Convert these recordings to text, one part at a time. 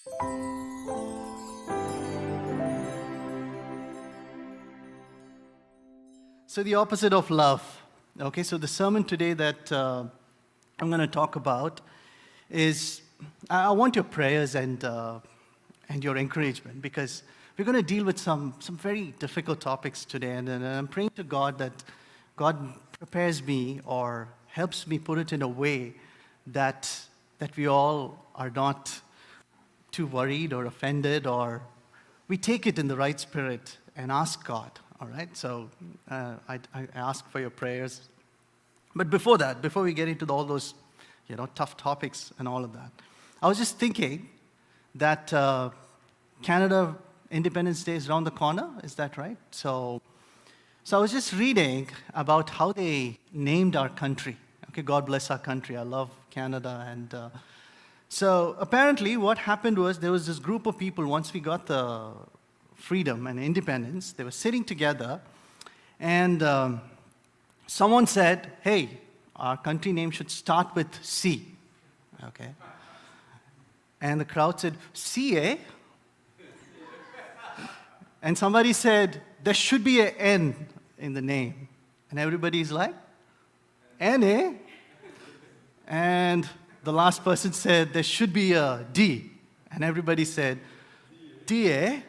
So the opposite of love. Okay, so the sermon today that I'm going to talk about is, I want your prayers and your encouragement, because we're going to deal with some very difficult topics today, and I'm praying to God that God prepares me or helps me put it in a way that we all are not too worried or offended, or we take it in the right spirit and ask God. All right, so I ask for your prayers. But before that, before we get into all those, tough topics and all of that, I was just thinking that Canada Independence Day is around the corner. Is that right? So I was just reading about how they named our country. Okay, God bless our country. I love Canada. And so apparently what happened was there was this group of people, once we got the freedom and independence, they were sitting together, and someone said, hey, our country name should start with C. Okay? And the crowd said, C-A? And somebody said, there should be an N in the name. And everybody's like, N-A? And the last person said, there should be a D. And everybody said, D-A?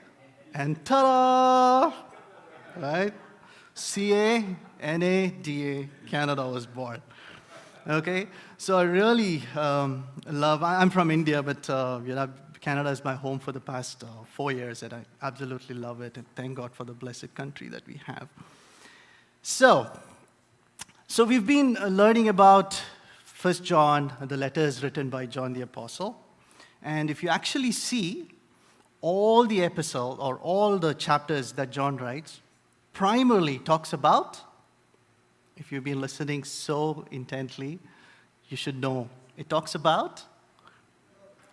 And ta-da! Right? C-A-N-A-D-A, Canada was born. Okay? So I really I'm from India, but Canada is my home for the past 4 years, and I absolutely love it, and thank God for the blessed country that we have. So we've been learning about 1 John, the letters written by John the Apostle. And if you actually see all the epistle or all the chapters that John writes, primarily talks about, if you've been listening so intently, you should know, it talks about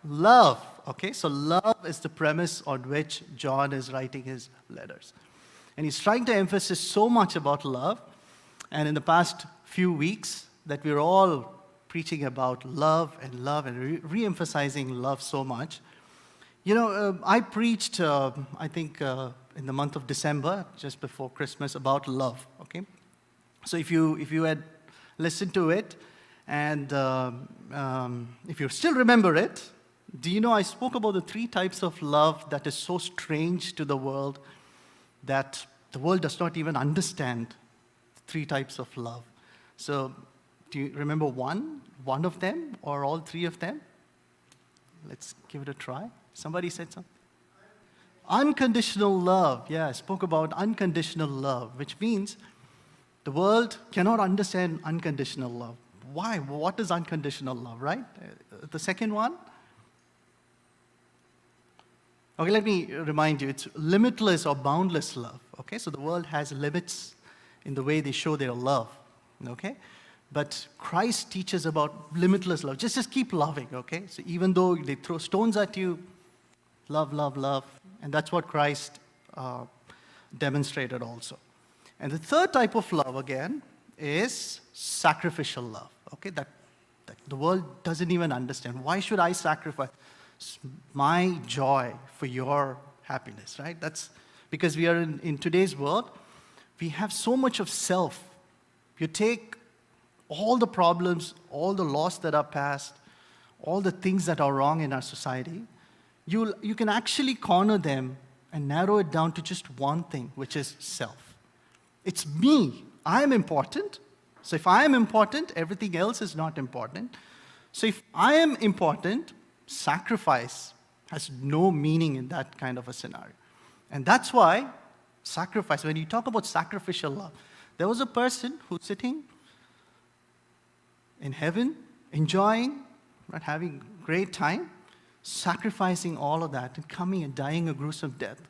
love. Okay, so love is the premise on which John is writing his letters. And he's trying to emphasize so much about love. And in the past few weeks that we're all preaching about love and re-emphasizing love so much. I preached, I think, in the month of December, just before Christmas, about love, okay? So if you had listened to it, and if you still remember it, do you know I spoke about the 3 types of love that is so strange to the world that the world does not even understand 3 types of love. So do you remember one of them, or all 3 of them? Let's give it a try. Somebody said something? Unconditional love. Yeah, I spoke about unconditional love, which means the world cannot understand unconditional love. Why? What is unconditional love, right? The second one? Okay, let me remind you, it's limitless or boundless love. Okay, so the world has limits in the way they show their love. Okay? But Christ teaches about limitless love. Just keep loving, okay? So even though they throw stones at you, love, love, love. And that's what Christ demonstrated also. And the third type of love, again, is sacrificial love, okay? That the world doesn't even understand. Why should I sacrifice my joy for your happiness, right? That's because we are in today's world, we have so much of self. You take all the problems, all the laws that are passed, all the things that are wrong in our society, you can actually corner them and narrow it down to just one thing, which is self. It's me. I am important. So if I am important, everything else is not important. So if I am important, sacrifice has no meaning in that kind of a scenario. And that's why sacrifice, when you talk about sacrificial love, there was a person who's sitting in heaven, enjoying, right, having a great time, sacrificing all of that and coming and dying a gruesome death.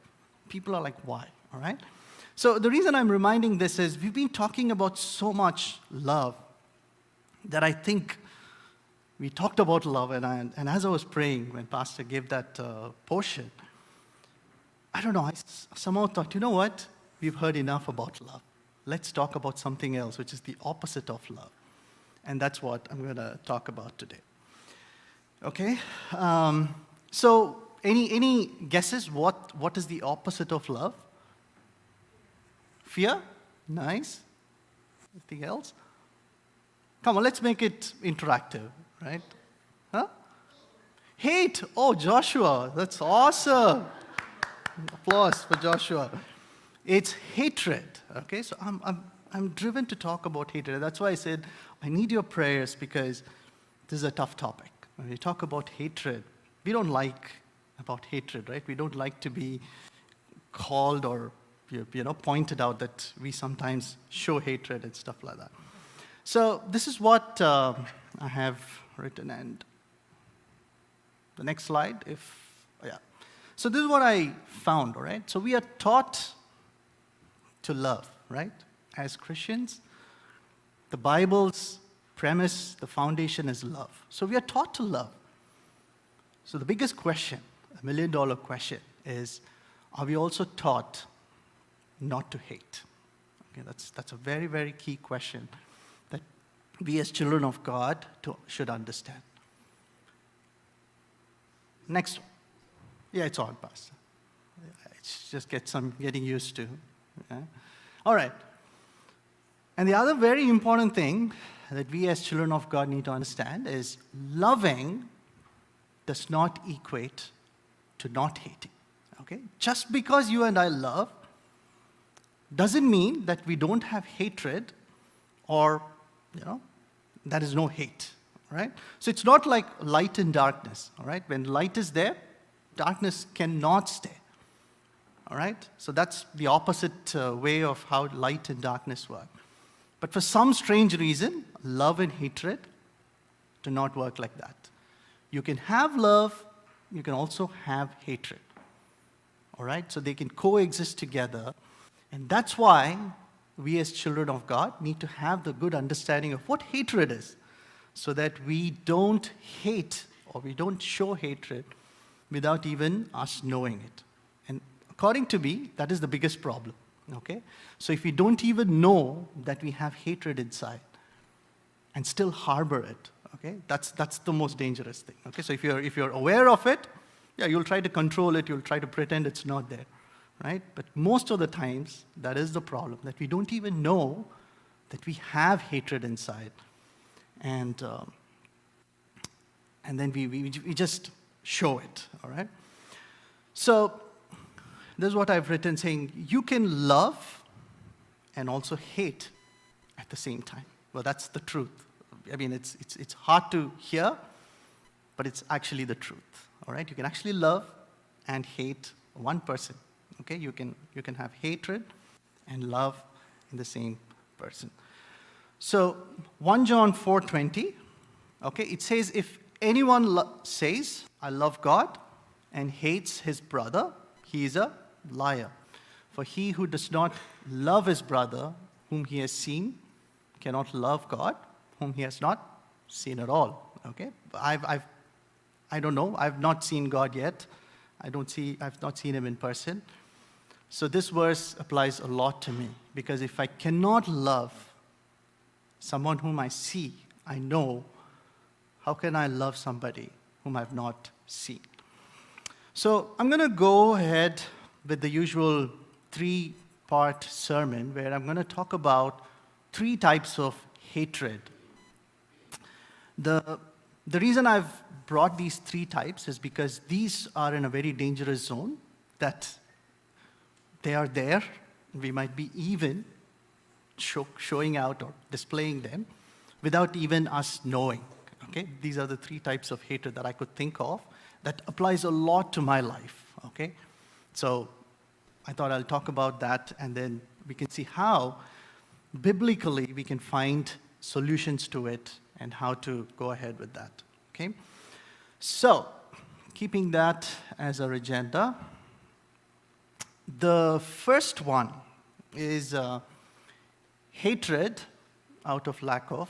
People are like, why? All right? So the reason I'm reminding this is we've been talking about so much love that I think we talked about love, and as I was praying when Pastor gave that portion, I don't know, I somehow thought, you know what? We've heard enough about love. Let's talk about something else, which is the opposite of love. And that's what I'm going to talk about today. Okay? So any guesses what is the opposite of love? Fear? Nice. Anything else? Come on, let's make it interactive, right? Huh? Hate. Oh, Joshua, that's awesome. Applause for Joshua. It's hatred. Okay, so I'm driven to talk about hatred. That's why I said I need your prayers, because this is a tough topic. When we talk about hatred, we don't like about hatred, right? We don't like to be called or pointed out that we sometimes show hatred and stuff like that. So this is what I have written, and the next slide, yeah. So this is what I found, all right? So we are taught to love, right? As Christians, the Bible's premise, the foundation is love. So we are taught to love. So the biggest question, $1 million question, is, are we also taught not to hate? Okay, that's a very, very key question that we as children of God should understand. Next one. Yeah, it's on, Pastor. It's just getting used to. Okay? All right. And the other very important thing that we as children of God need to understand is loving does not equate to not hating. Okay? Just because you and I love doesn't mean that we don't have hatred or, there is no hate. Right? So it's not like light and darkness. All right? When light is there, darkness cannot stay. All right? So that's the opposite way of how light and darkness work. But for some strange reason, love and hatred do not work like that. You can have love, you can also have hatred. All right? So they can coexist together. And that's why we as children of God need to have the good understanding of what hatred is, so that we don't hate or we don't show hatred without even us knowing it. And according to me, that is the biggest problem. Okay? So if we don't even know that we have hatred inside and still harbor it, okay, that's the most dangerous thing. Okay? So if you're aware of it, yeah, you'll try to control it, you'll try to pretend it's not there. Right? But most of the times, that is the problem, that we don't even know that we have hatred inside. And then we just show it, all right? So this is what I've written, saying you can love and also hate at the same time. Well, that's the truth. I mean, it's hard to hear, but it's actually the truth, all right? You can actually love and hate one person, okay? You can have hatred and love in the same person. So 1 John 4:20, okay, it says, if anyone says, I love God, and hates his brother, he is a liar. For he who does not love his brother, whom he has seen, cannot love God, whom he has not seen at all. Okay, I don't know. I've not seen God yet. I've not seen him in person. So this verse applies a lot to me, because if I cannot love someone whom I see, I know, how can I love somebody whom I've not seen? So I'm going to go ahead with the usual 3-part sermon where I'm going to talk about 3 types of hatred. The reason I've brought these 3 types is because these are in a very dangerous zone, that they are there. We might be even showing out or displaying them without even us knowing. Okay? These are the 3 types of hatred that I could think of that applies a lot to my life. Okay? So I thought I'll talk about that, and then we can see how biblically we can find solutions to it and how to go ahead with that. Okay? So, keeping that as our agenda, the first one is hatred out of lack of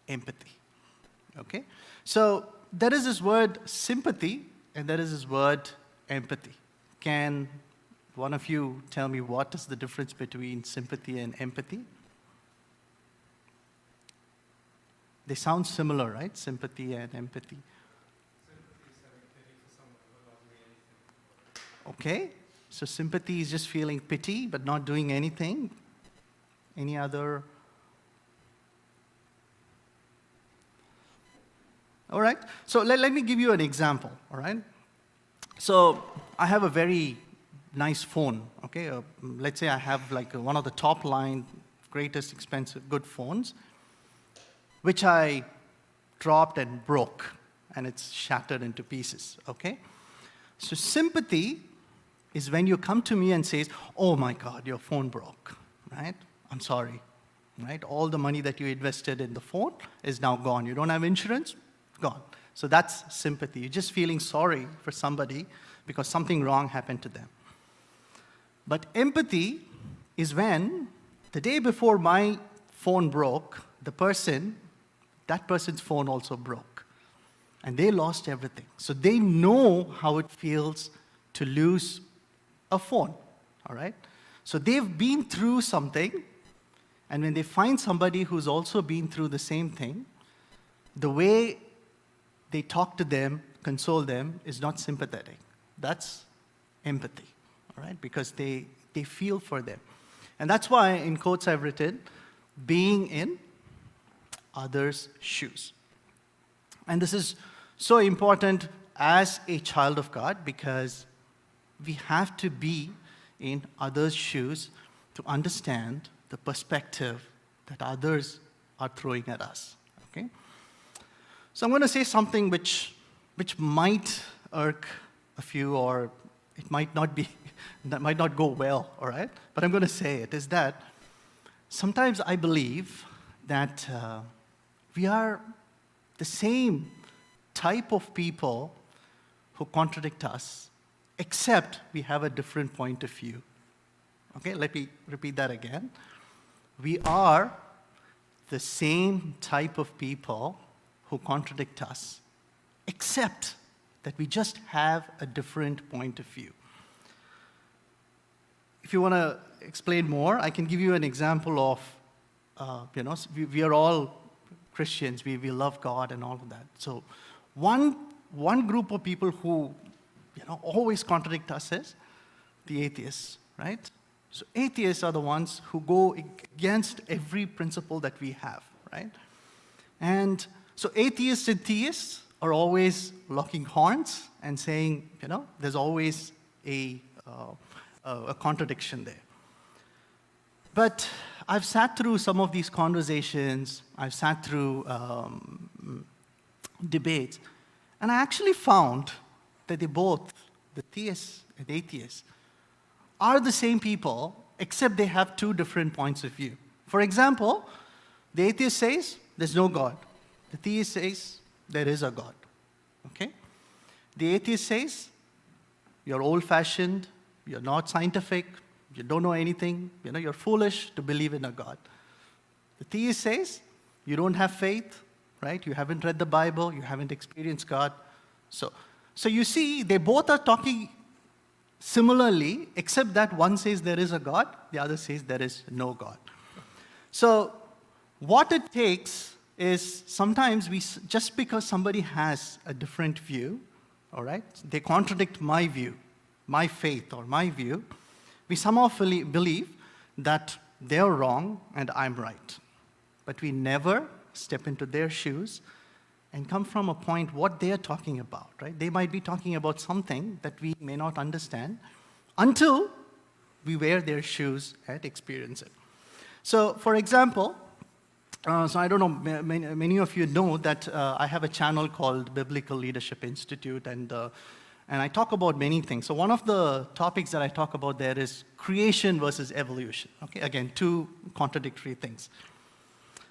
empathy. Okay? So, there is this word sympathy and there is this word empathy. Can one of you tell me what is the difference between sympathy and empathy? They sound similar, right? Sympathy and empathy. Sympathy is having pity for someone who loves me and Okay? So sympathy is just feeling pity but not doing anything. Any other? All right? So let me give you an example, all right? So I have a very nice phone, okay? Let's say I have like one of the top line, greatest expensive, good phones, which I dropped and broke, and it's shattered into pieces, okay? So sympathy is when you come to me and says, oh my God, your phone broke, right? I'm sorry, right? All the money that you invested in the phone is now gone. You don't have insurance? Gone. So that's sympathy. You're just feeling sorry for somebody because something wrong happened to them. But empathy is when the day before my phone broke, that person's phone also broke. And they lost everything. So they know how it feels to lose a phone, all right? So they've been through something, and when they find somebody who's also been through the same thing, the way they talk to them, console them, is not sympathetic. That's empathy, all right? Because they feel for them. And that's why in quotes I've written, being in others' shoes. And this is so important as a child of God because we have to be in others' shoes to understand the perspective that others are throwing at us, okay? So I'm going to say something which might irk a few, or it might not be, that might not go well, all right? But I'm going to say it, is that sometimes I believe that we are the same type of people who contradict us, except we have a different point of view. Okay, let me repeat that again. We are the same type of people who contradict us, except that we just have a different point of view. If you want to explain more, I can give you an example of, we are all Christians, we love God and all of that. So one group of people who, always contradict us is the atheists, right? So atheists are the ones who go against every principle that we have, right? And so atheists and theists are always locking horns and saying, there's always a contradiction there. But I've sat through some of these conversations, I've sat through debates, and I actually found that they both, the theists and atheists, are the same people, except they have two different points of view. For example, the atheist says, there's no God. The theist says, there is a God. Okay? The atheist says, you're old-fashioned, you're not scientific, you don't know anything, you're foolish to believe in a God. The theist says, you don't have faith, right? You haven't read the Bible, you haven't experienced God. So you see, they both are talking similarly, except that one says there is a God, the other says there is no God. So what it takes is sometimes just because somebody has a different view, all right, they contradict my view, my faith or my view, we somehow believe that they're wrong and I'm right. But we never step into their shoes and come from a point what they're talking about, right? They might be talking about something that we may not understand until we wear their shoes and experience it. So, for example, so I don't know, many of you know that I have a channel called Biblical Leadership Institute, and I talk about many things. So one of the topics that I talk about there is creation versus evolution. Okay, again, two contradictory things.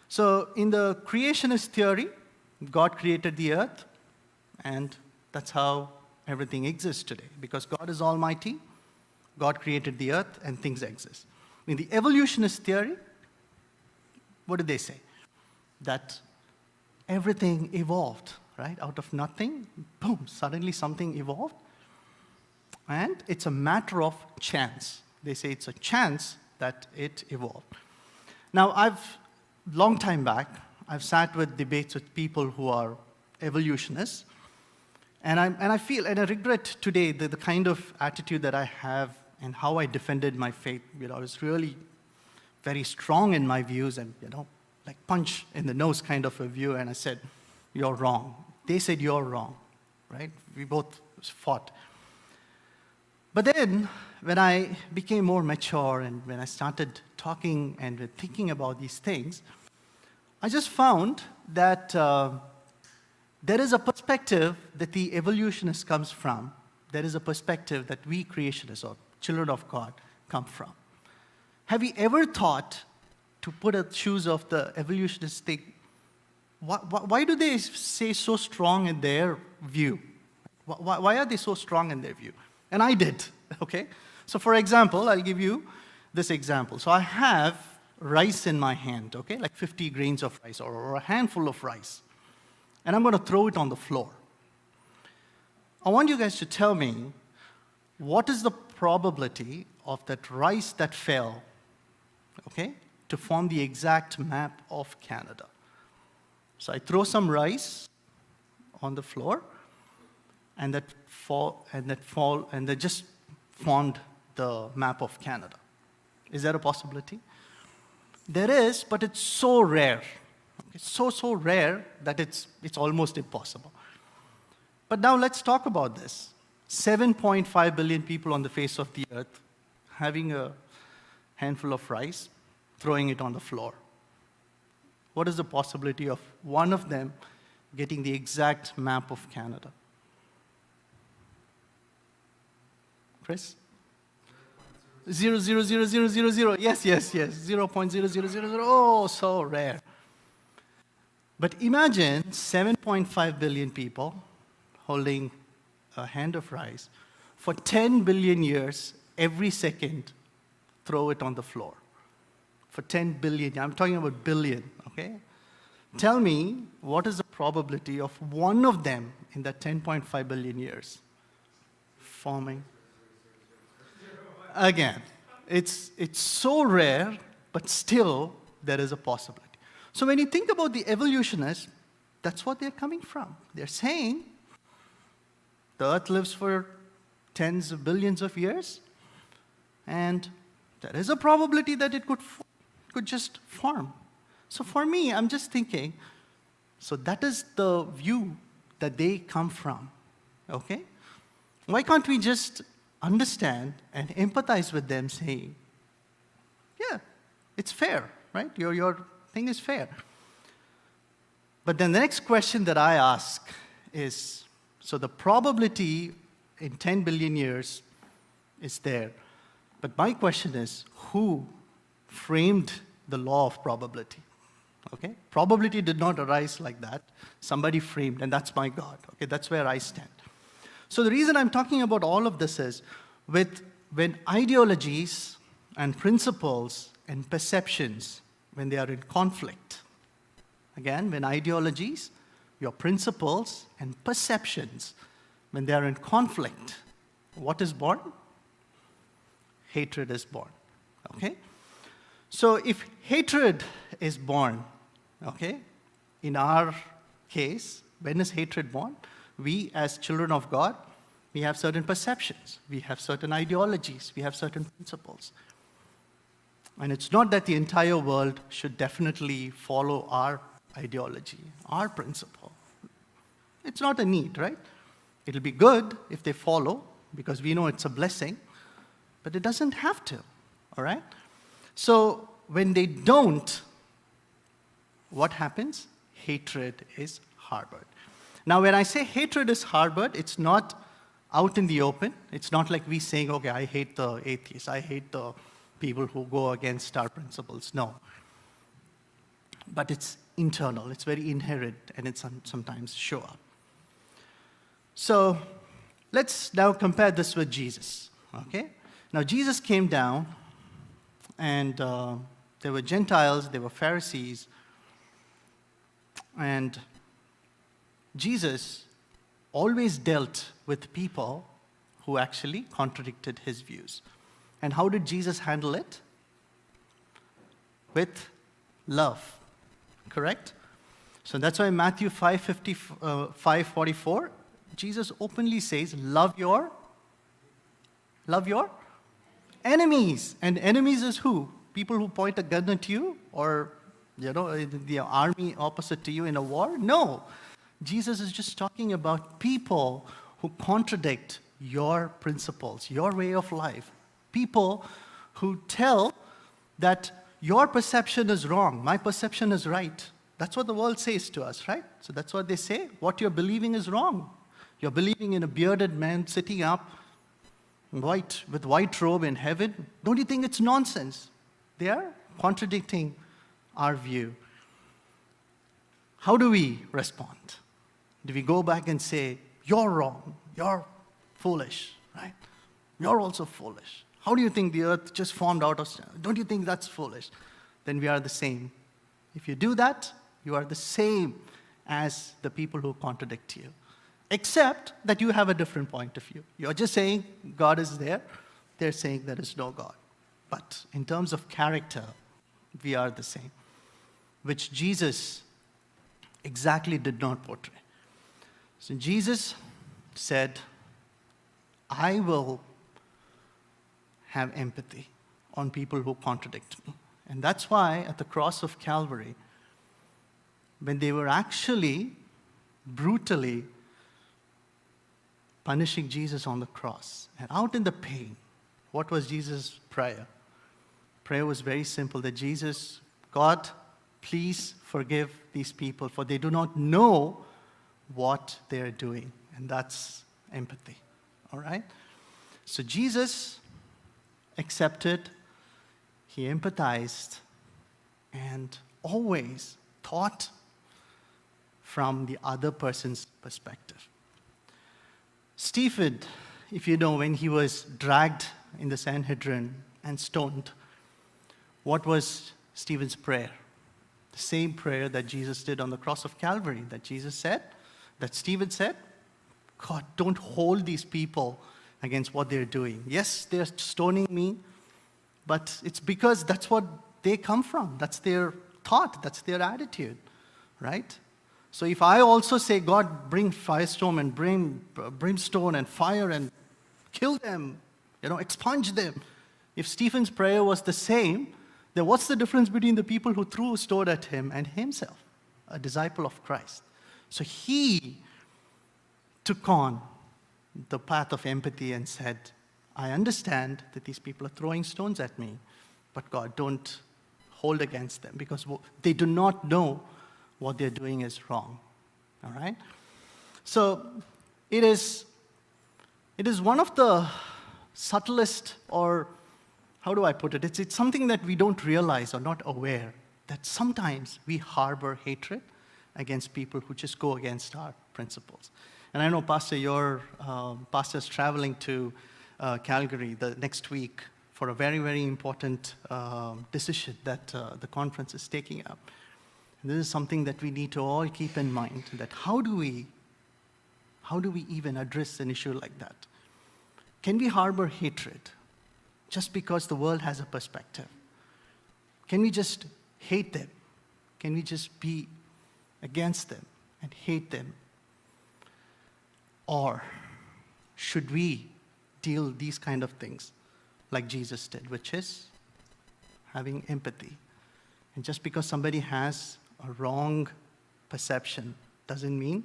So in the creationist theory, God created the earth, and that's how everything exists today. Because God is almighty, God created the earth, and things exist. In the evolutionist theory, what did they say? That everything evolved, right? Out of nothing, boom, suddenly something evolved. And it's a matter of chance. They say it's a chance that it evolved. Now, long time back, I've sat with debates with people who are evolutionists, I feel, and I regret today the kind of attitude that I have and how I defended my faith. I was really very strong in my views and, like punch in the nose kind of a view. And I said, you're wrong. They said, you're wrong, right? We both fought. But then, when I became more mature and when I started talking and thinking about these things, I just found that there is a perspective that the evolutionist comes from. There is a perspective that we creationists or children of God come from. Have you ever thought to put the shoes of the evolutionists? Think, why do they say so strong in their view? Why are they so strong in their view? And I did, okay? So for example, I'll give you this example. So I have rice in my hand, okay? Like 50 grains of rice or a handful of rice. And I'm going to throw it on the floor. I want you guys to tell me, what is the probability of that rice that fell, okay, to form the exact map of Canada? So I throw some rice on the floor, and that just formed the map of Canada. Is there a possibility? There is, but it's so rare. It's so rare that it's almost impossible. But now let's talk about this. 7.5 billion people on the face of the earth having a handful of rice, throwing it on the floor. What is the possibility of one of them getting the exact map of Canada? Chris? 0.00000. Yes. 0.0000. Oh, so rare. But imagine 7.5 billion people holding a hand of rice for 10 billion years, every second, throw it on the floor. For 10 billion, I'm talking about billion, okay? Tell me, what is the probability of one of them in that 10.5 billion years forming? Again, it's so rare, but still there is a possibility. So when you think about the evolutionists, that's what they're coming from. They're saying the earth lives for tens of billions of years, and there is a probability that it could just form. So for me, I'm just thinking, so that is the view that they come from, okay? Why can't we just understand and empathize with them, saying, yeah, it's fair, right? Your thing is fair. But then the next question that I ask is, so the probability in 10 billion years is there. But my question is, who framed the law of probability? Okay? Probability did not arise like that. Somebody framed, and that's my God. Okay, that's where I stand. So the reason I'm talking about all of this is, when ideologies and principles and perceptions, when they are in conflict, again, when ideologies, your principles and perceptions, when they are in conflict, what is born? Hatred is born, okay? So if hatred is born, okay, in our case, when is hatred born? We, as children of God, we have certain perceptions, we have certain ideologies, we have certain principles. And it's not that the entire world should definitely follow our ideology, our principle. It's not a need, right? It'll be good if they follow, because we know it's a blessing, but it doesn't have to, all right? So when they don't, what happens? Hatred is harbored. Now, when I say hatred is harbored, it's not out in the open. It's not like we saying, okay, I hate the atheists, I hate the people who go against our principles. No. But it's internal, it's very inherent, and it sometimes show up. So let's now compare this with Jesus, okay? Now, Jesus came down, and there were Gentiles, there were Pharisees, and Jesus always dealt with people who actually contradicted his views. And how did Jesus handle it? With love, correct? So that's why Matthew 5:44, Jesus openly says, love your enemies. And enemies is who? People who point a gun at you, or the army opposite to you in a war? No. Jesus is just talking about people who contradict your principles, your way of life. People who tell that your perception is wrong, my perception is right. That's what the world says to us, right? So that's what they say. What you're believing is wrong. You're believing in a bearded man sitting up with white robe in heaven. Don't you think it's nonsense? They are contradicting our view. How do we respond? Do we go back and say, you're wrong, you're foolish, right? You're also foolish. How do you think the earth just formed out of stone? Don't you think that's foolish? Then we are the same. If you do that, you are the same as the people who contradict you. Except that you have a different point of view. You're just saying God is there. They're saying there is no God. But in terms of character, we are the same, which Jesus exactly did not portray. So Jesus said, I will have empathy on people who contradict me. And that's why at the cross of Calvary, when they were actually brutally punishing Jesus on the cross, and out in the pain, what was Jesus' prayer? Prayer was very simple, that Jesus, God, please forgive these people, for they do not know what they're doing. And that's empathy, all right? So Jesus accepted, he empathized, and always thought from the other person's perspective. Stephen, if you know, when he was dragged in the Sanhedrin and stoned, what was Stephen's prayer? The same prayer that Jesus did on the cross of Calvary, that Stephen said, God, don't hold these people against what they're doing. Yes, they're stoning me, but it's because that's what they come from. That's their thought, that's their attitude, right? So if I also say, God, bring firestorm and bring brimstone and fire and kill them, expunge them. If Stephen's prayer was the same, then what's the difference between the people who threw a stone at him and himself, a disciple of Christ? So he took on the path of empathy and said, I understand that these people are throwing stones at me, but God, don't hold against them, because they do not know what they're doing is wrong. All right? So it is one of the subtlest, or how do I put it? It's something that we don't realize or not aware, that sometimes we harbor hatred against people who just go against our principles. And I know, Pastor, your pastor's traveling to Calgary the next week for a very, very important decision that the conference is taking up. And this is something that we need to all keep in mind, that how do we even address an issue like that? Can we harbor hatred just because the world has a perspective? Can we just hate them? Can we just be against them and hate them? Or should we deal these kind of things like Jesus did, which is having empathy? And just because somebody has a wrong perception doesn't mean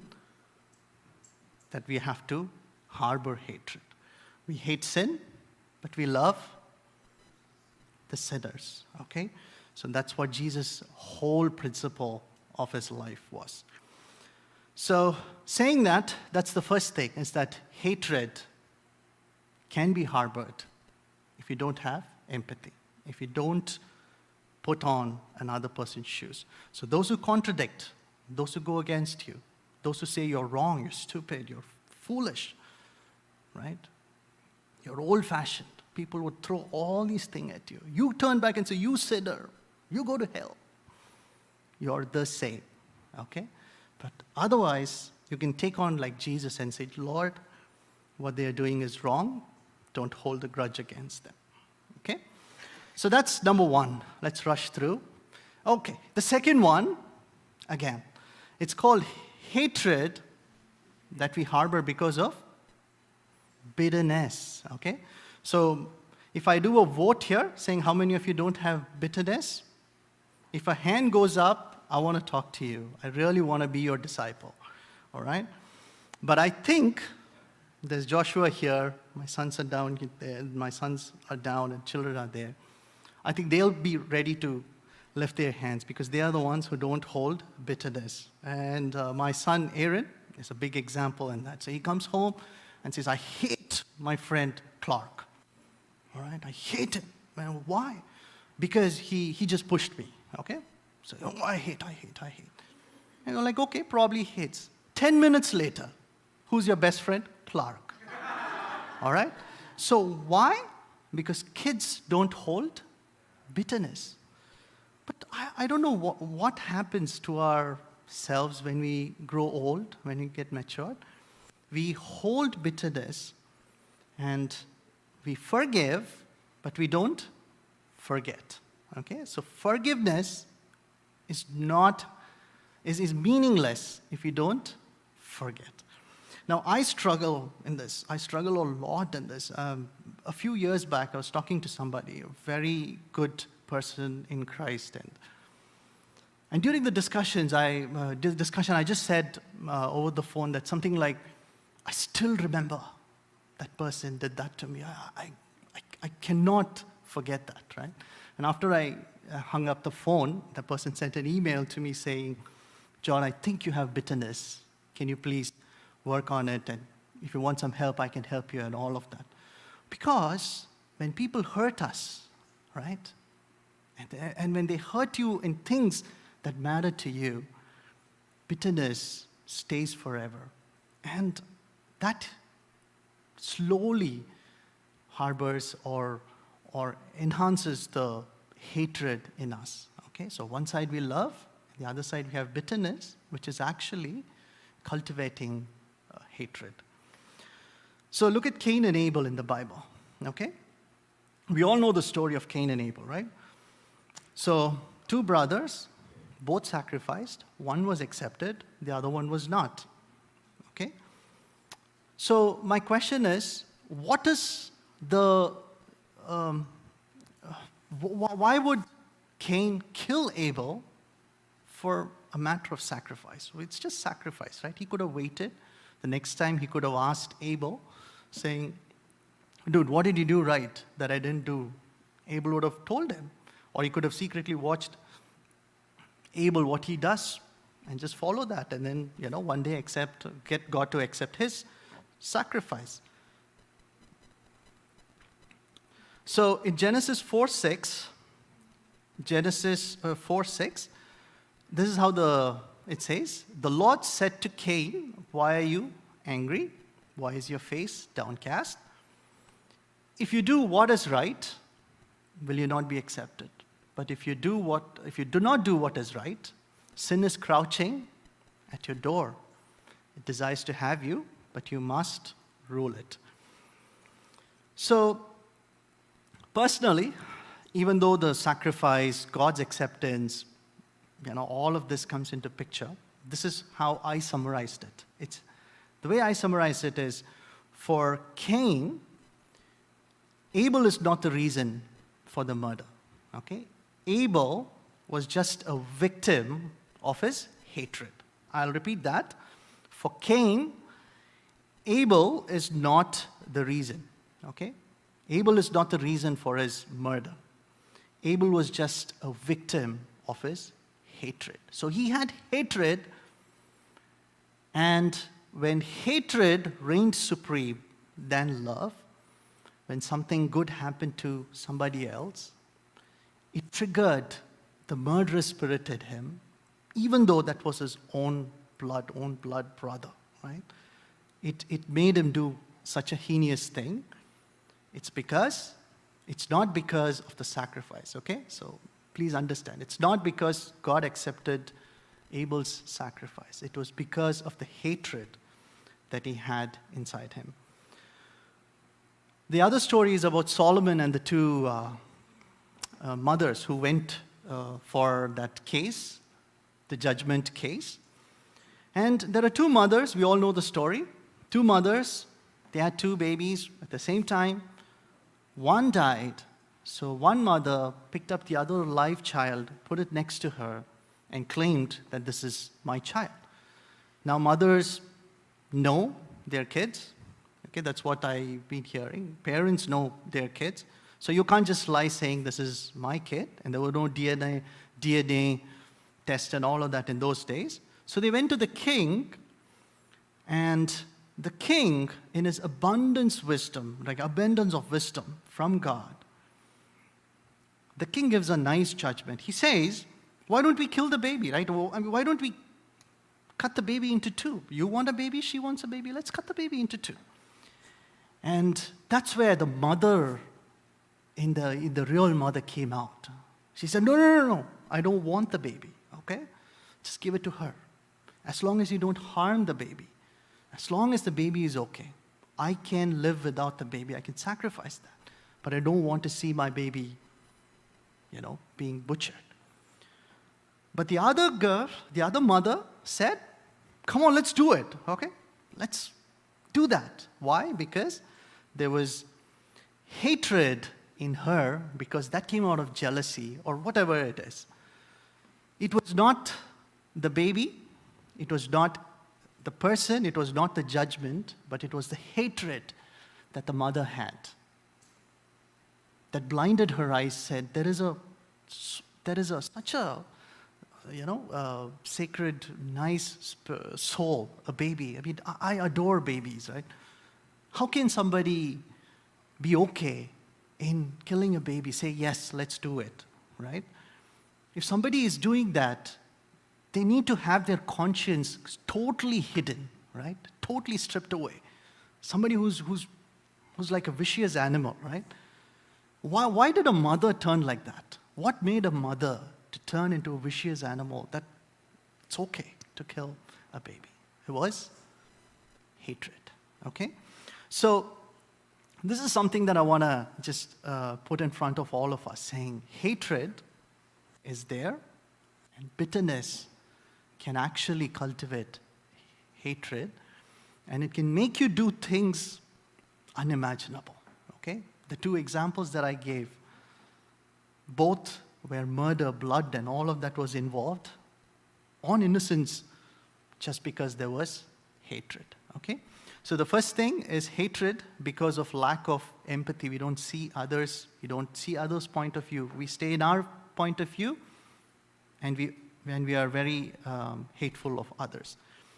that we have to harbor hatred. We hate sin, but we love the sinners, okay? So that's what Jesus' whole principle of his life was. So saying that, that's the first thing, is that hatred can be harbored if you don't have empathy, if you don't put on another person's shoes. So those who contradict, those who go against you, those who say you're wrong, you're stupid, you're foolish, right? You're old-fashioned. People would throw all these things at you. You turn back and say, you sinner, you go to hell. You're the same, okay? But otherwise, you can take on like Jesus and say, Lord, what they're doing is wrong. Don't hold a grudge against them, okay? So that's number one. Let's rush through. Okay, the second one, again, it's called hatred that we harbor because of bitterness, okay? So if I do a vote here saying how many of you don't have bitterness, if a hand goes up, I want to talk to you. I really want to be your disciple, all right? But I think there's Joshua here. My sons are down there. My sons are down and children are there. I think they'll be ready to lift their hands because they are the ones who don't hold bitterness. And my son Aaron is a big example in that. So he comes home and says, I hate my friend Clark. All right, I hate him. Man, why? Because he just pushed me, okay? So, oh, I hate. And you're like, okay, probably hates. 10 minutes later, who's your best friend? Clark. All right? So why? Because kids don't hold bitterness. But I don't know what happens to ourselves when we grow old, when we get matured. We hold bitterness and we forgive, but we don't forget. Okay? So forgiveness is meaningless if you don't forget. Now, I struggle in this. I struggle a lot in this. A few years back, I was talking to somebody, a very good person in Christ, and during the discussion, I just said over the phone that something like, I still remember that person did that to me. I cannot forget that, right? And after I hung up the phone, the person sent an email to me saying, John, I think you have bitterness. Can you please work on it? And if you want some help, I can help you and all of that. Because when people hurt us, right? And when they hurt you in things that matter to you, bitterness stays forever. And that slowly harbors or enhances the hatred in us. Okay? So one side we love, the other side we have bitterness, which is actually cultivating hatred. So look at Cain and Abel in the Bible. Okay? We all know the story of Cain and Abel, right? So two brothers, both sacrificed. One was accepted, the other one was not. Okay? So my question is, what is the why would Cain kill Abel for a matter of sacrifice? Well, it's just sacrifice, right? He could have waited. The next time he could have asked Abel, saying, dude, what did you do right that I didn't do? Abel would have told him. Or he could have secretly watched Abel, what he does, and just follow that. And then, one day get God to accept his sacrifice. So in Genesis 4:6, this is how it says, the Lord said to Cain, why are you angry? Why is your face downcast? If you do what is right, will you not be accepted? But if you do not do what is right, sin is crouching at your door. It desires to have you, but you must rule it. So, personally, even though the sacrifice, God's acceptance, all of this comes into picture, this is how I summarized it. The way I summarized it is, for Cain, Abel is not the reason for the murder. Okay? Abel was just a victim of his hatred. I'll repeat that. For Cain, Abel is not the reason. Okay? Abel is not the reason for his murder. Abel was just a victim of his hatred. So he had hatred, and when hatred reigned supreme than love, when something good happened to somebody else, it triggered the murderous spirit in him, even though that was his own blood brother, right? It made him do such a heinous thing. It's not because of the sacrifice, okay? So please understand, it's not because God accepted Abel's sacrifice. It was because of the hatred that he had inside him. The other story is about Solomon and the two mothers who went for that case, the judgment case. And there are two mothers. We all know the story. Two mothers. They had two babies at the same time. One died. So one mother picked up the other live child, put it next to her, and claimed that this is my child. Now mothers know their kids. Okay, that's what I've been hearing. Parents know their kids. So you can't just lie saying this is my kid. And there were no DNA test and all of that in those days. So they went to the king, and the king, in his abundance of wisdom from God, the king gives a nice judgment. He says, why don't we kill the baby, right? Why don't we cut the baby into two? You want a baby, she wants a baby, let's cut the baby into two. And that's where the mother, in the real mother, came out. She said, no, I don't want the baby, okay? Just give it to her. As long as you don't harm the baby, as long as the baby is okay, I can live without the baby. I can sacrifice that. But I don't want to see my baby, being butchered. But the other girl, the other mother said, come on, let's do it, okay? Let's do that. Why? Because there was hatred in her, because that came out of jealousy or whatever it is. It was not the baby, it was not the person, it was not the judgment, but it was the hatred that the mother had that blinded her eyes. Said, there is such a sacred, nice soul, a baby. I mean, I adore babies, right? How can somebody be okay in killing a baby? Say, yes, let's do it, right? If somebody is doing that, they need to have their conscience totally hidden, right? Totally stripped away. Somebody who's like a vicious animal, right? Why did a mother turn like that? What made a mother to turn into a vicious animal that it's okay to kill a baby? It was hatred, okay? So this is something that I want to just put in front of all of us, saying hatred is there, and bitterness can actually cultivate hatred, and it can make you do things unimaginable, okay? The two examples that I gave, both where murder, blood, and all of that was involved on innocence just because there was hatred, okay? So the first thing is hatred because of lack of empathy. We don't see others. We don't see others' point of view. We stay in our point of view, and we are very hateful of others.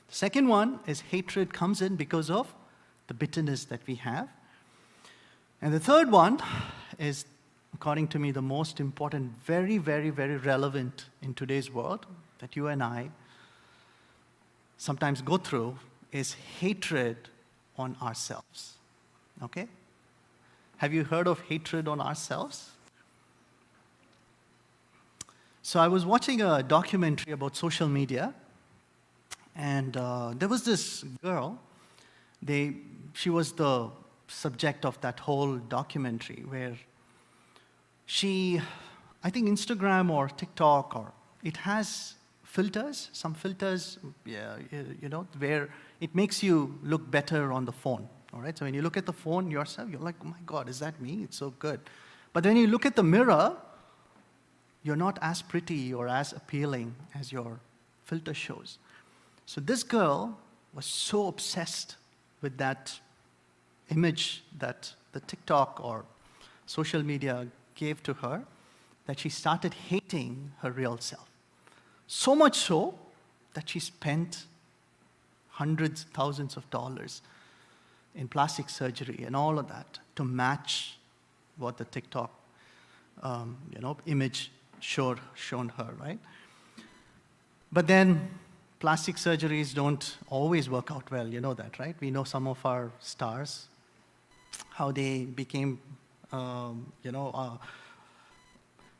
The second one is hatred comes in because of the bitterness that we have. And the third one is, according to me, the most important, very, very, very relevant in today's world that you and I sometimes go through, is hatred on ourselves, okay? Have you heard of hatred on ourselves? So I was watching a documentary about social media, and there was this girl. She was the subject of that whole documentary, where I think Instagram or TikTok, or it has filters, some filters, where it makes you look better on the phone, all right? So when you look at the phone yourself, you're like, oh my God, is that me? It's so good. But when you look at the mirror, you're not as pretty or as appealing as your filter shows. So this girl was so obsessed with that image that the TikTok or social media gave to her that she started hating her real self. So much so that she spent hundreds, thousands of dollars in plastic surgery and all of that to match what the TikTok image shown her, right? But then plastic surgeries don't always work out well, you know that, right? We know some of our stars, how they became,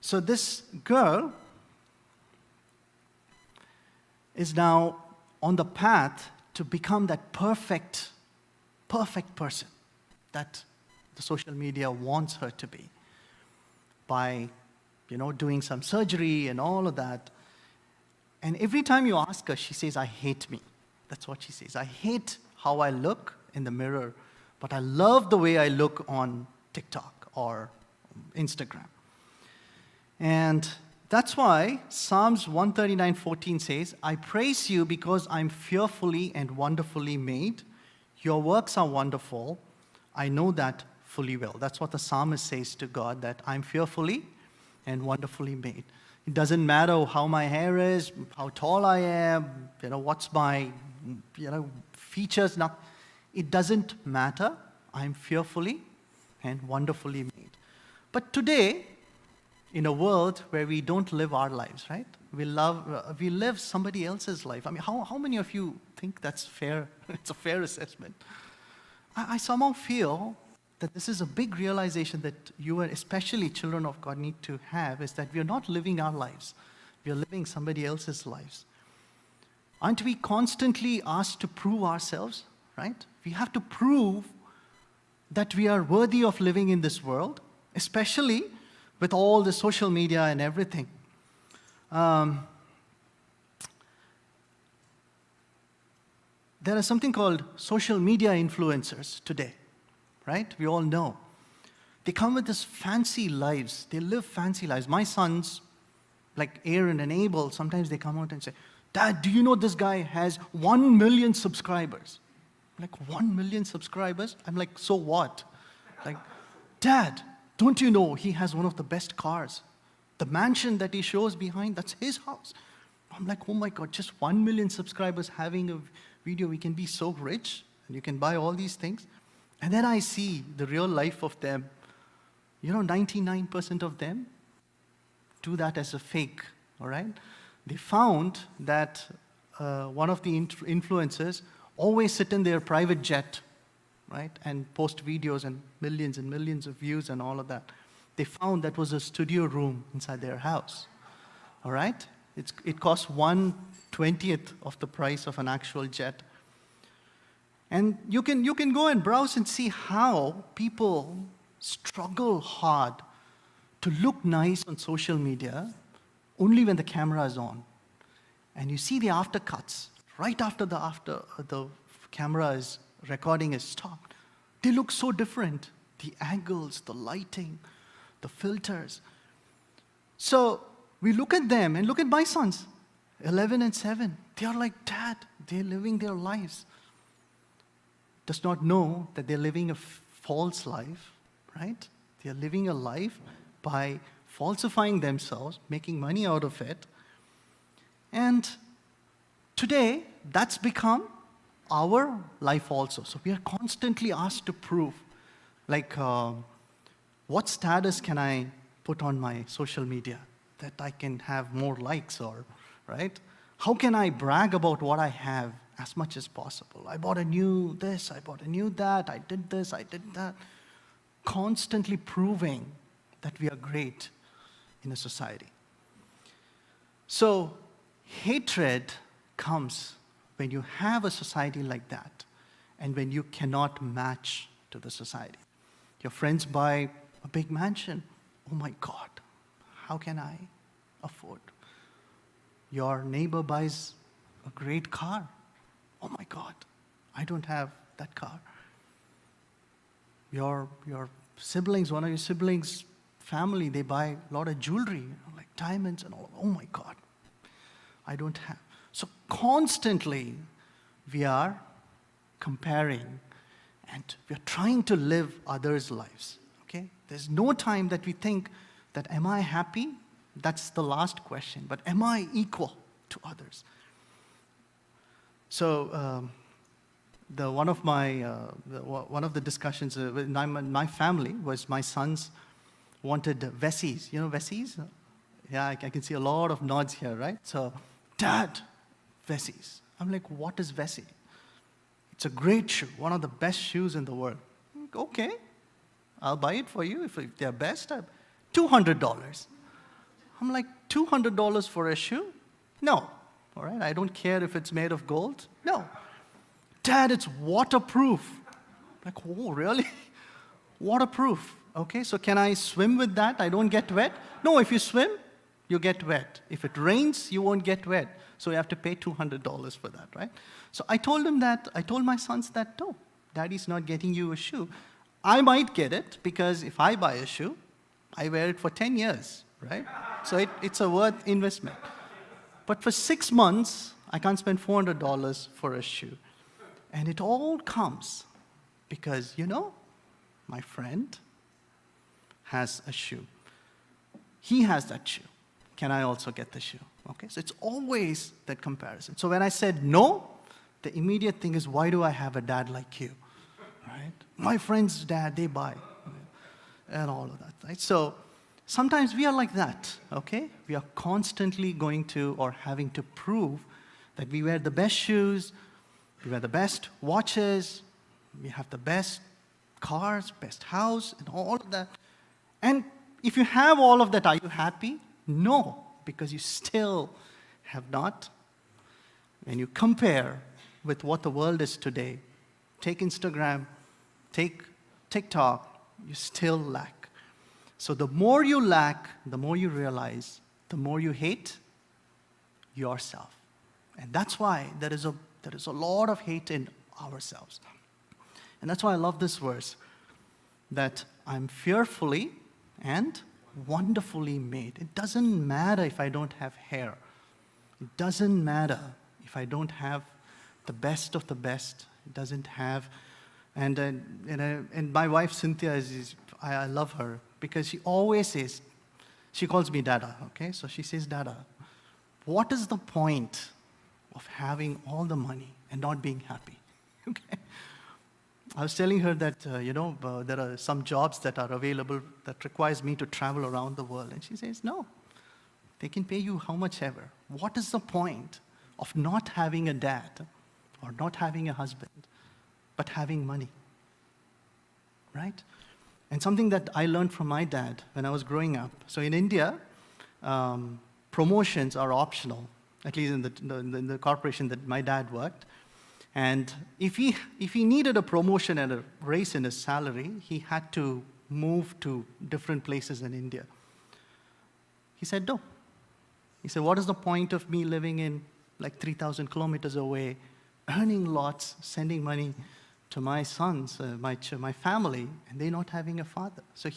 So this girl is now on the path to become that perfect person that the social media wants her to be by, doing some surgery and all of that. And every time you ask her, she says, I hate me. That's what she says. I hate how I look in the mirror, but I love the way I look on TikTok or Instagram. And that's why Psalms 139:14 says, I praise you because I'm fearfully and wonderfully made. Your works are wonderful. I know that fully well. That's what the psalmist says to God, that I'm fearfully and wonderfully made. It doesn't matter how my hair is, how tall I am, what's my, features. It doesn't matter. I'm fearfully and wonderfully made. But today, in a world where we don't live our lives, right? We live somebody else's life. I mean, how many of you think that's fair? It's a fair assessment. I somehow feel that this is a big realization that you, and especially children of God, need to have, is that we are not living our lives. We are living somebody else's lives. Aren't we constantly asked to prove ourselves, right? We have to prove that we are worthy of living in this world, especially with all the social media and everything. There is something called social media influencers today, right? We all know. They come with this fancy lives. They live fancy lives. My sons, like Aaron and Abel, sometimes they come out and say, Dad, do you know this guy has 1 million subscribers? I'm like, 1 million subscribers? I'm like, so what? Like, Dad, don't you know he has one of the best cars? The mansion that he shows behind, that's his house. I'm like, oh my God, just 1 million subscribers having a video, we can be so rich, and you can buy all these things. And then I see the real life of them. 99% of them do that as a fake, all right? They found that one of the influencers always sit in their private jet, right, and post videos and millions of views and all of that. They found that was a studio room inside their house, all right? It costs 1/20th of the price of an actual jet. And you can go and browse and see how people struggle hard to look nice on social media only when the camera is on. And you see the aftercuts right after the camera is recording is stopped. They look so different. The angles, the lighting, the filters. So we look at them and look at my sons, 11 and 7. They are like, Dad, they're living their lives. Does not know that they're living a false life, right? They're living a life by falsifying themselves, making money out of it. And today, that's become our life also. So we are constantly asked to prove, like, what status can I put on my social media that I can have more likes, or, right? How can I brag about what I have as much as possible? I bought a new this, I bought a new that, I did this, I did that. Constantly proving that we are great in a society. So hatred comes when you have a society like that and when you cannot match to the society. Your friends buy a big mansion. Oh my God, how can I afford? Your neighbor buys a great car. Oh my God, I don't have that car. Your siblings, one of your siblings' family, they buy a lot of jewelry, like diamonds and all. Oh my God, I don't have. So constantly we are comparing and we are trying to live others' lives, okay? There's no time that we think that, am I happy? That's the last question. But am I equal to others? So one of the discussions with my family was my sons wanted Vessies. You know Vessies? Yeah, I can see a lot of nods here, right? So, Dad, Vessies. I'm like, what is Vessie? It's a great shoe, one of the best shoes in the world. Okay, I'll buy it for you if they're best. $200. I'm like, $200 for a shoe? No. All right, I don't care if it's made of gold. No. Dad, it's waterproof. Like, oh, really? Waterproof. Okay, so can I swim with that? I don't get wet? No, if you swim, you get wet. If it rains, you won't get wet. So you have to pay $200 for that, right? So I told my sons that, no, Daddy's not getting you a shoe. I might get it because if I buy a shoe, I wear it for 10 years, right? So it's a worth investment. But for 6 months, I can't spend $400 for a shoe. And it all comes because, my friend has a shoe. He has that shoe. Can I also get the shoe? Okay, so it's always that comparison. So when I said no, the immediate thing is, why do I have a dad like you? Right? My friend's dad, they buy. And all of that, right? So sometimes we are like that, okay? We are constantly going to or having to prove that we wear the best shoes, we wear the best watches, we have the best cars, best house, and all of that. And if you have all of that, are you happy? No, because you still have not. When you compare with what the world is today, take Instagram, take TikTok, you still lack. So the more you lack, the more you realize, the more you hate yourself. And that's why there is a lot of hate in ourselves. And that's why I love this verse, that I'm fearfully and wonderfully made. It doesn't matter if I don't have hair. It doesn't matter if I don't have the best of the best. It doesn't have, and my wife Cynthia I love her because she always says, she calls me Dada, okay? So she says, Dada, what is the point of having all the money and not being happy? Okay. I was telling her that, there are some jobs that are available that requires me to travel around the world. And she says, no, they can pay you how much ever. What is the point of not having a dad or not having a husband, but having money, right? And something that I learned from my dad when I was growing up. So in India, promotions are optional, at least in the corporation that my dad worked. And if he needed a promotion and a raise in his salary, he had to move to different places in India. He said, no. He said, what is the point of me living in like 3,000 kilometers away, earning lots, sending money to my sons, my family, and they not having a father? So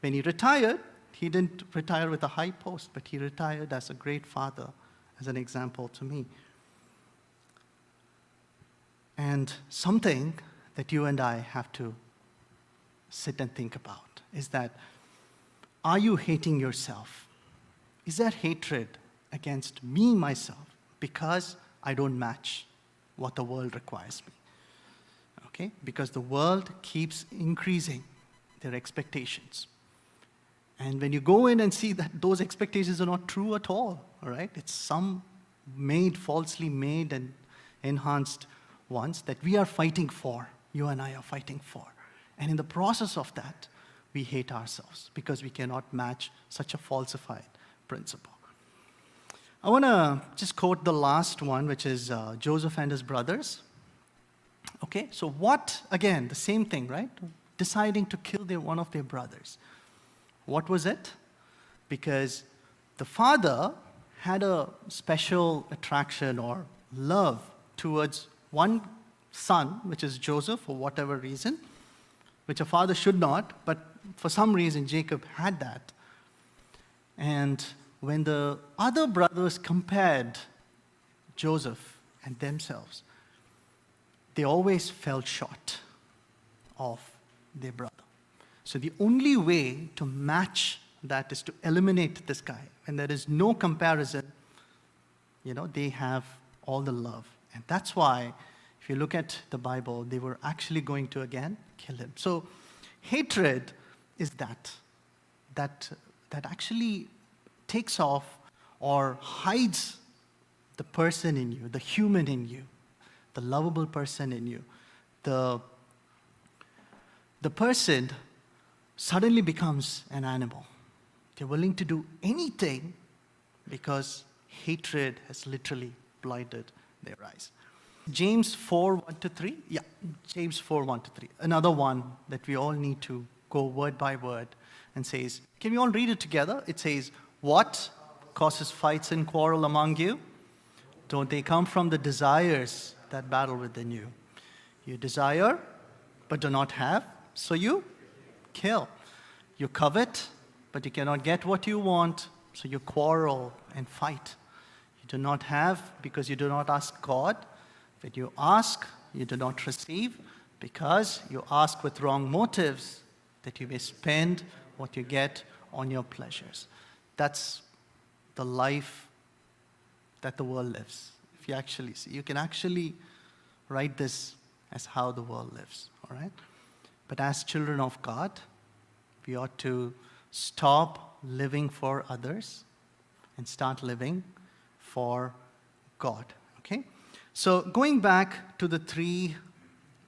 when he retired, he didn't retire with a high post, but he retired as a great father, as an example to me. And something that you and I have to sit and think about is that, are you hating yourself? Is that hatred against me, myself, because I don't match what the world requires me? Okay? Because the world keeps increasing their expectations. And when you go in and see that those expectations are not true at all right? It's some falsely made and enhanced ones that we are fighting for, you and I are fighting for. And in the process of that, we hate ourselves because we cannot match such a falsified principle. I want to just quote the last one, which is Joseph and his brothers. Okay, so again, the same thing, right? Deciding to kill one of their brothers. What was it? Because the father had a special attraction or love towards one son, which is Joseph, for whatever reason, which a father should not, but for some reason Jacob had that. And when the other brothers compared Joseph and themselves, they always fell short of their brother. So the only way to match that is to eliminate this guy. And there is no comparison. They have all the love. And that's why, if you look at the Bible, they were actually going to, again, kill him. So hatred is that actually takes off or hides the person in you, the human in you, the lovable person in you. The person suddenly becomes an animal. They're willing to do anything because hatred has literally blinded their eyes. James 4:1-3. Yeah, James 4:1-3. Another one that we all need to go word by word and says, can we all read it together? It says, what causes fights and quarrel among you? Don't they come from the desires that battle within you? You desire, but do not have, so you kill. You covet, but you cannot get what you want, so you quarrel and fight. You do not have because you do not ask God. When you ask, you do not receive because you ask with wrong motives, that you may spend what you get on your pleasures. That's the life that the world lives. If you actually see, you can actually write this as how the world lives, all right? But as children of God, we ought to stop living for others and start living for God, okay? So going back to the 3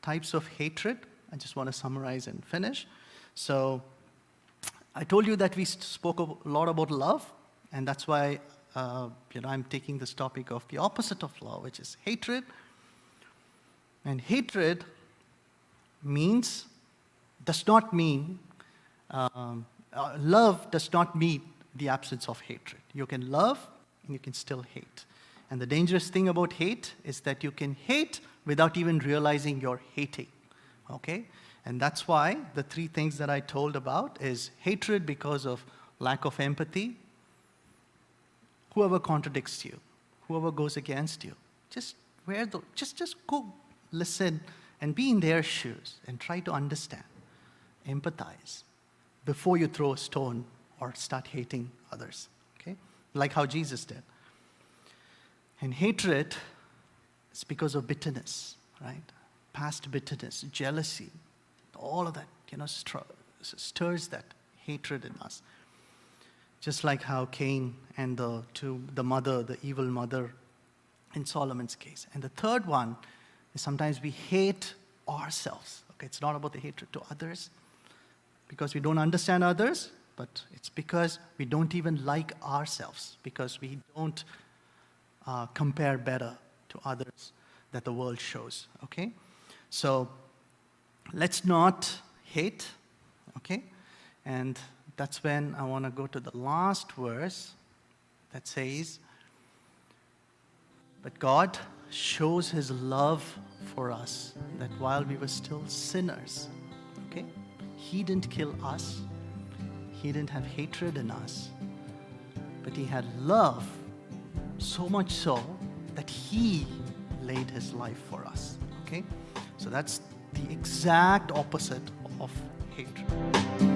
types of hatred, I just want to summarize and finish. So I told you that we spoke a lot about love, and that's why I'm taking this topic of the opposite of love, which is hatred. And hatred does not mean, love does not mean the absence of hatred. You can love and you can still hate. And the dangerous thing about hate is that you can hate without even realizing you're hating, okay? And that's why the 3 things that I told about is hatred because of lack of empathy. Whoever contradicts you, whoever goes against you, just go listen and be in their shoes and try to understand, empathize before you throw a stone or start hating others, okay? Like how Jesus did. And hatred is because of bitterness, right? Past bitterness, jealousy, all of that, stirs that hatred in us. Just like how Cain and the evil mother in Solomon's case. And the third one is sometimes we hate ourselves. Okay, it's not about the hatred to others because we don't understand others, but it's because we don't even like ourselves, because we don't compare better to others that the world shows, okay? So let's not hate, okay? And that's when I want to go to the last verse that says, but God shows his love for us, that while we were still sinners, okay? He didn't kill us. He didn't have hatred in us. But he had love, so much so that he laid his life for us, okay? So that's the exact opposite of hatred.